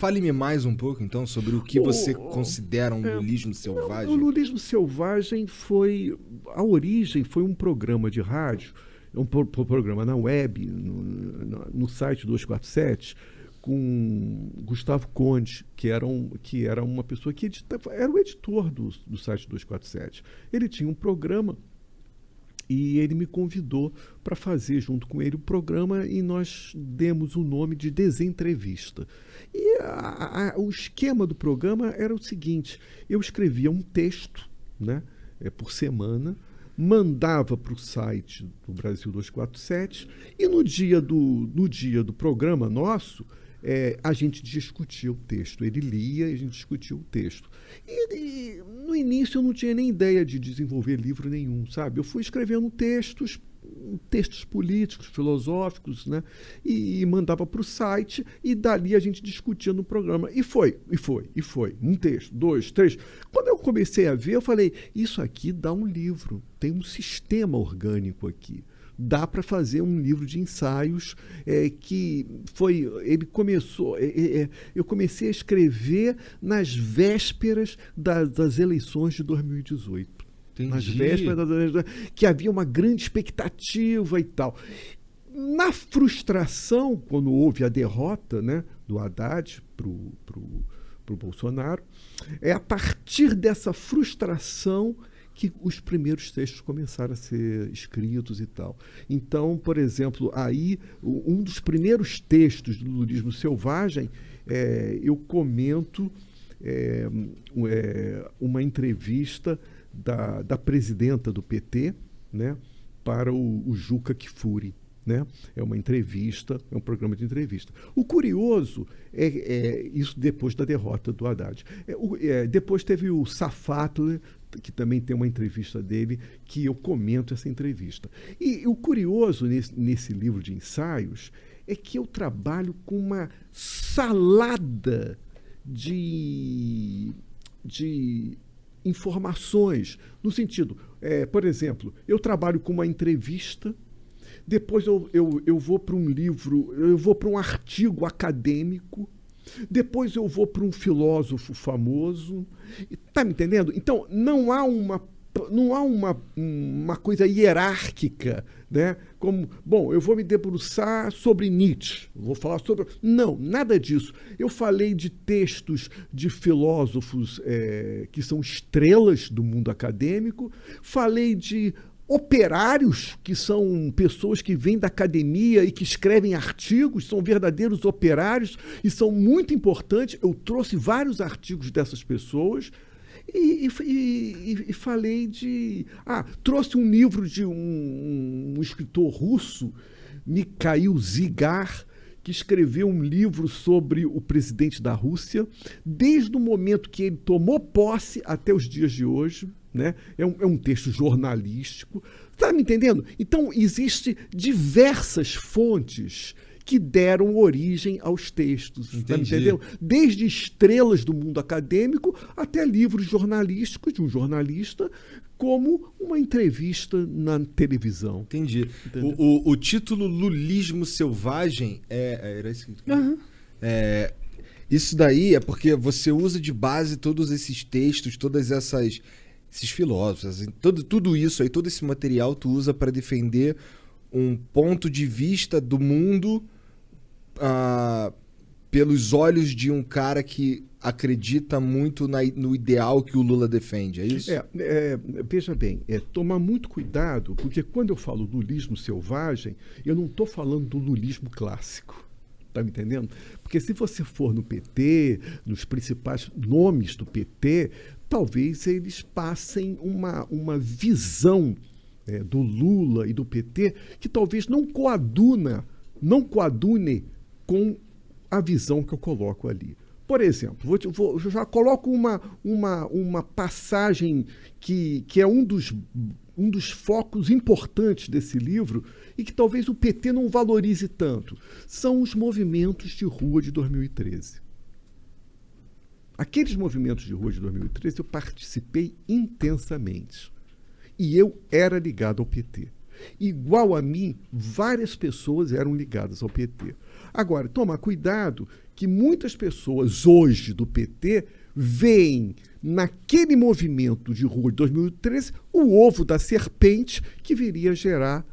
Fale-me mais um pouco, então, sobre o que você considera um lulismo selvagem. O lulismo selvagem foi... A origem foi um programa de rádio, um programa na web, no site 247, com Gustavo Conde, que era uma pessoa que era o editor do site 247. Ele tinha um programa e ele me convidou para fazer junto com ele o programa e nós demos o nome de Desentrevista. E o esquema do programa era o seguinte: eu escrevia um texto, né, por semana, mandava para o site do Brasil 247 e no dia do programa nosso, a gente discutia o texto. Ele lia e a gente discutia o texto. E no início eu não tinha nem ideia de desenvolver livro nenhum, sabe? Eu fui escrevendo textos políticos, filosóficos, né? E mandava para o site e dali a gente discutia no programa. E foi. Um texto, dois, três. Quando eu comecei a ver, eu falei, isso aqui dá um livro, tem um sistema orgânico aqui. Dá para fazer um livro de ensaios eu comecei a escrever nas vésperas das eleições de 2018. Entendi. Nas vésperas das eleições, que havia uma grande expectativa e tal. Na frustração, quando houve a derrota, né, do Haddad para o Bolsonaro, é a partir dessa frustração que os primeiros textos começaram a ser escritos e tal. Então, por exemplo, aí um dos primeiros textos do lulismo selvagem, eu comento uma entrevista da presidenta do PT, né, para o Juca Kfouri. Né? É uma entrevista, é um programa de entrevista. O curioso é isso depois da derrota do Haddad. Depois teve o Safatler, que também tem uma entrevista dele, que eu comento essa entrevista. E o curioso nesse livro de ensaios é que eu trabalho com uma salada de informações, no sentido, por exemplo, eu trabalho com uma entrevista, depois eu vou para um livro, eu vou para um artigo acadêmico, depois eu vou para um filósofo famoso. Está me entendendo? Então, não há uma coisa hierárquica, né? Como, bom, eu vou me debruçar sobre Nietzsche, vou falar sobre... Não, nada disso. Eu falei de textos de filósofos que são estrelas do mundo acadêmico, falei de operários, que são pessoas que vêm da academia e que escrevem artigos, são verdadeiros operários e são muito importantes. Eu trouxe vários artigos dessas pessoas e falei de... trouxe um livro de um escritor russo, Mikhail Zygar, que escreveu um livro sobre o presidente da Rússia, desde o momento que ele tomou posse até os dias de hoje. Né? É um texto jornalístico. Está me entendendo? Então, existem diversas fontes que deram origem aos textos. Está me entendendo? Desde estrelas do mundo acadêmico até livros jornalísticos de um jornalista, como uma entrevista na televisão. Entendi. O título Lulismo Selvagem era isso que... Uhum. Isso daí é porque você usa de base todos esses textos, todas esses filósofos, tudo isso aí, todo esse material tu usa para defender um ponto de vista do mundo pelos olhos de um cara que acredita muito no ideal que o Lula defende, é isso? Veja bem, tomar muito cuidado, porque quando eu falo lulismo selvagem, eu não estou falando do lulismo clássico. Está me entendendo? Porque se você for no PT, nos principais nomes do PT, talvez eles passem uma visão do Lula e do PT que talvez não coadune com a visão que eu coloco ali. Por exemplo, eu já coloco uma passagem que é um dos focos importantes desse livro e que talvez o PT não valorize tanto. São os movimentos de rua de 2013. Aqueles movimentos de rua de 2013 eu participei intensamente. E eu era ligado ao PT. igual a mim, várias pessoas eram ligadas ao PT. Agora, tomar cuidado que muitas pessoas hoje do PT veem naquele movimento de rua de 2013 o ovo da serpente que viria a gerar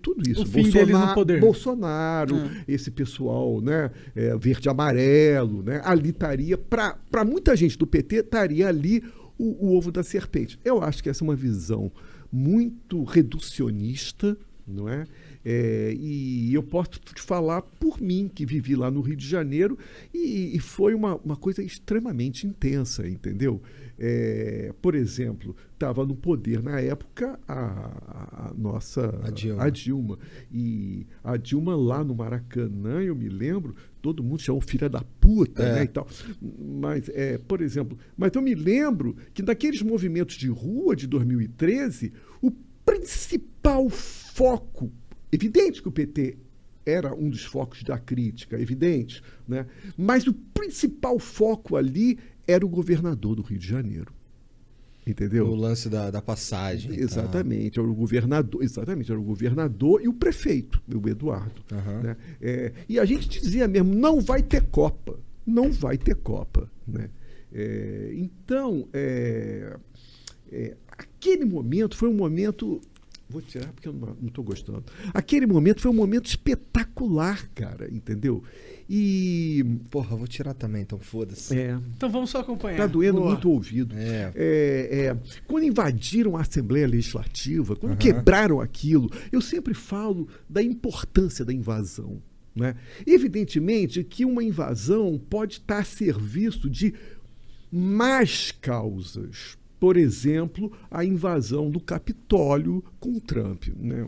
tudo isso. O fim deles no poder. Bolsonaro, esse pessoal, né, verde e amarelo, né, ali estaria, para muita gente do PT, estaria ali o ovo da serpente. Eu acho que essa é uma visão muito reducionista, não é? E eu posso te falar por mim, que vivi lá no Rio de Janeiro, e foi uma coisa extremamente intensa, entendeu? Por exemplo, estava no poder na época a Dilma. E a Dilma lá no Maracanã, eu me lembro, todo mundo chamou filha da puta, né, e tal. Mas, por exemplo, mas eu me lembro que naqueles movimentos de rua de 2013, o principal foco, evidente que o PT era um dos focos da crítica, evidente, né? Mas o principal foco ali era o governador do Rio de Janeiro. Entendeu? O lance da passagem. Exatamente, era o governador e o prefeito, o Eduardo. Né? E a gente dizia mesmo, não vai ter Copa. Não vai ter Copa. Né? Então, aquele momento foi um momento... Vou tirar porque eu não estou gostando. Aquele momento foi um momento espetacular, cara, entendeu? E... Porra, vou tirar também, então foda-se. Então vamos só acompanhar. Tá doendo muito o ouvido. Quando invadiram a Assembleia Legislativa, quando quebraram aquilo, eu sempre falo da importância da invasão. Né? Evidentemente que uma invasão pode estar a serviço de más causas. Por exemplo, a invasão do Capitólio com o Trump. Né?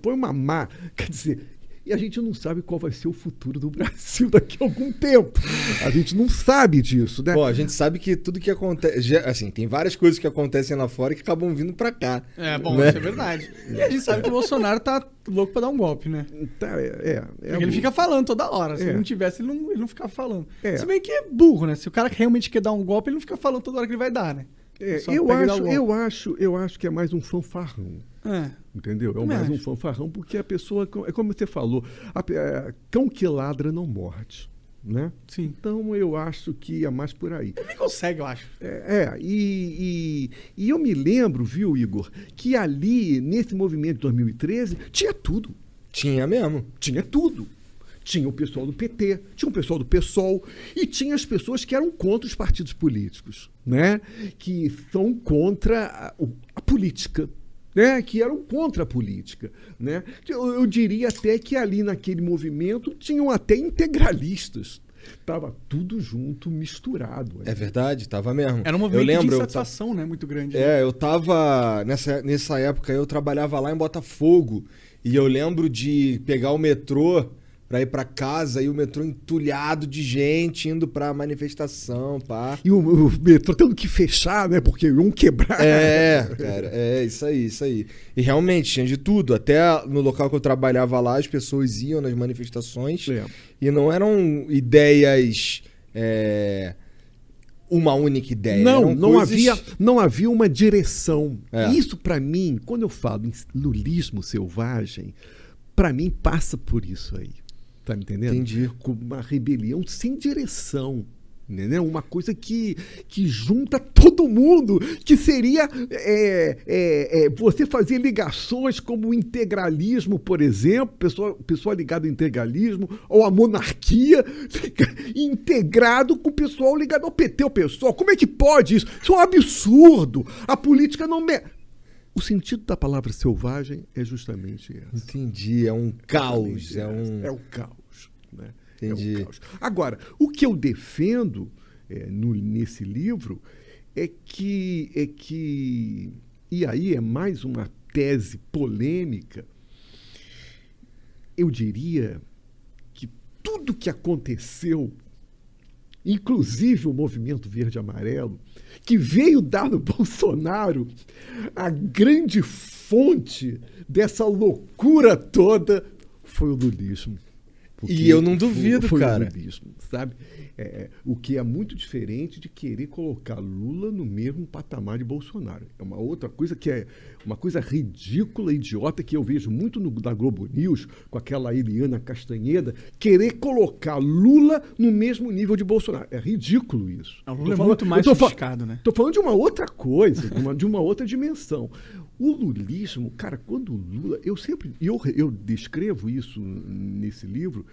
Foi uma má... Quer dizer, e a gente não sabe qual vai ser o futuro do Brasil daqui a algum tempo. A gente não sabe disso, né? Pô, a gente sabe que tudo que acontece... Assim, tem várias coisas que acontecem lá fora que acabam vindo pra cá. Né? Isso é verdade. E a gente sabe que o Bolsonaro tá louco pra dar um golpe, né? Porque ele fica falando toda hora. Se ele não tivesse, ele não ficava falando. Se bem que é burro, né? Se o cara realmente quer dar um golpe, ele não fica falando toda hora que ele vai dar, né? Eu acho que é mais um fanfarrão. Entendeu? É mais um fanfarrão, porque a pessoa, é como você falou, cão que ladra não morde. Né? Sim. Então eu acho que é mais por aí. Ele nem consegue, eu acho. E eu me lembro, viu, Igor, que ali, nesse movimento de 2013, tinha tudo. Tinha mesmo. Tinha tudo. Tinha o pessoal do PT, tinha o pessoal do PSOL e tinha as pessoas que eram contra os partidos políticos, né? Que são contra a política, né? Que eram contra a política. Né? Eu diria até que ali naquele movimento tinham até integralistas. Estava tudo junto, misturado. É verdade, estava mesmo. Era um movimento de insatisfação, né? Muito grande. Eu tava... Nessa época eu trabalhava lá em Botafogo e eu lembro de pegar o metrô pra ir pra casa e o metrô entulhado de gente indo pra manifestação, pá. E o metrô tendo que fechar, né? Porque iam quebrar. Cara, isso aí. E realmente tinha de tudo. Até no local que eu trabalhava lá, as pessoas iam nas manifestações e não eram ideias... uma única ideia. Não havia uma direção. Isso, pra mim, quando eu falo em lulismo selvagem, pra mim passa por isso aí. Tá me entendendo? Entendi. Com uma rebelião sem direção. Entendeu? Uma coisa que junta todo mundo, que seria você fazer ligações como o integralismo, por exemplo, pessoa ligada ao integralismo, ou a monarquia, integrado com o pessoal ligado ao PT, o pessoal. Como é que pode isso? Isso é um absurdo. A política não... O sentido da palavra selvagem é justamente esse. Entendi, é um caos. É o caos. Né? Entendi. É um caos. Agora, o que eu defendo nesse livro é que... E aí é mais uma tese polêmica. Eu diria que tudo que aconteceu, inclusive o movimento verde e amarelo, que veio dar no Bolsonaro a grande fonte dessa loucura toda, foi o lulismo. E eu não duvido, foi cara. O lulismo, sabe? O que é muito diferente de querer colocar Lula no mesmo patamar de Bolsonaro. É uma outra coisa que é uma coisa ridícula, idiota, que eu vejo muito da Globo News, com aquela Eliana Castanheda, querer colocar Lula no mesmo nível de Bolsonaro. É ridículo isso. O Lula é muito mais sofisticado, né? Estou falando de uma outra coisa, de uma outra dimensão. O lulismo, cara, quando o Lula... Eu descrevo isso nesse livro.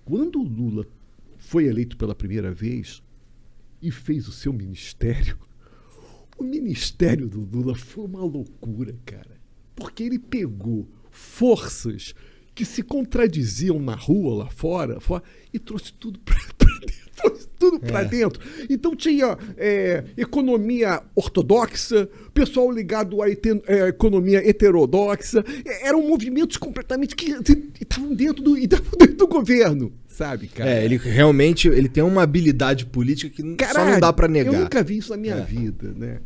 Quando o Lula foi eleito pela primeira vez e fez o seu ministério, o ministério do Lula foi uma loucura, cara. Porque ele pegou forças que se contradiziam na rua, lá fora e trouxe tudo para dentro. Tudo para dentro. Então tinha economia ortodoxa, pessoal ligado à economia heterodoxa. Eram movimentos completamente que estavam dentro do governo, sabe, cara? Ele realmente tem uma habilidade política que só não dá para negar. Eu nunca vi isso na minha vida, né?